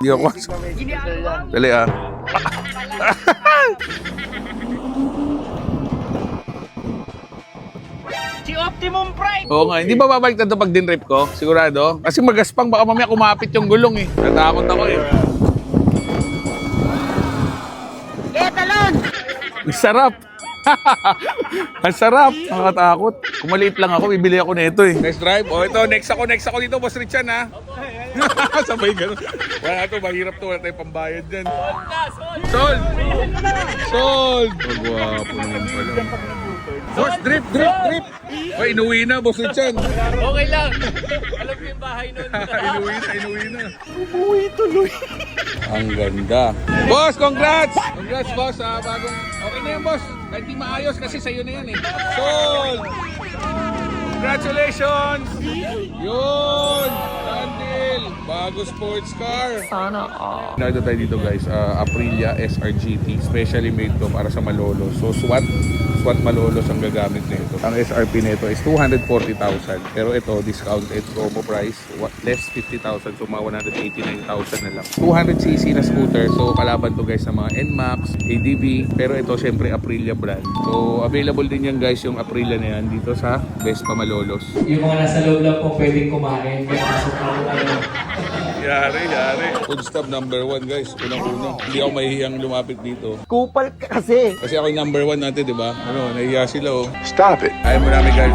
Hindi ako. Dali ah. Si Optimum Prime! Oo nga, hindi ba babalik na ito pag dinrip ko? Sigurado? Kasi magaspang, baka mamaya kumapit yung gulong eh. Natakot ako eh. Talon! Ang sarap! Ang sarap! Nakakatakot. Kung maliit lang ako, bibili ako nito eh. Next drive? O ito, next ako dito, Boss Richan ha. Sabay ganun. Wala to, mahirap to. Wala tayong pambayad dyan. Sold! Sold! Magwapo naman pala. Boss, drip! Ay, inuwi na, Boss Richan. Okay lang. Alam ko yung bahay nun. Inuwi na. Umuwi tuloy. Ang ganda. Boss, congrats! Congrats, boss. Bagong... Okay na yan, boss. Kahit di maayos kasi sa'yo na yan eh. Sold! Congratulations! Yun! Dandil! Bago sports car. Sana all. Nakita tayo dito guys, Aprilia SRGT. Specially made to para sa Malolos. So SWAT Malolos ang gagamit nito. Ang SRP nito is 240,000. Pero ito, discounted promo price, less 50,000. So mga 189,000 na lang. 200cc na scooter. So kalaban to guys sa mga NMAX, ADV. Pero ito syempre Aprilia brand. So available din yan guys yung Aprilia na yan dito sa Vespa Malolos. Yung mga nasa loob lang po pwedeng kumain. Kaya pasok na po tayo. Yari. Food stop number 1 guys. Unang-una. Hindi ako mahihiyang lumapit dito. Kupal ka kasi. Kasi ako yung number 1 natin, di ba? Ano, nahihiya sila oh. Stop it. Ay, marami guys.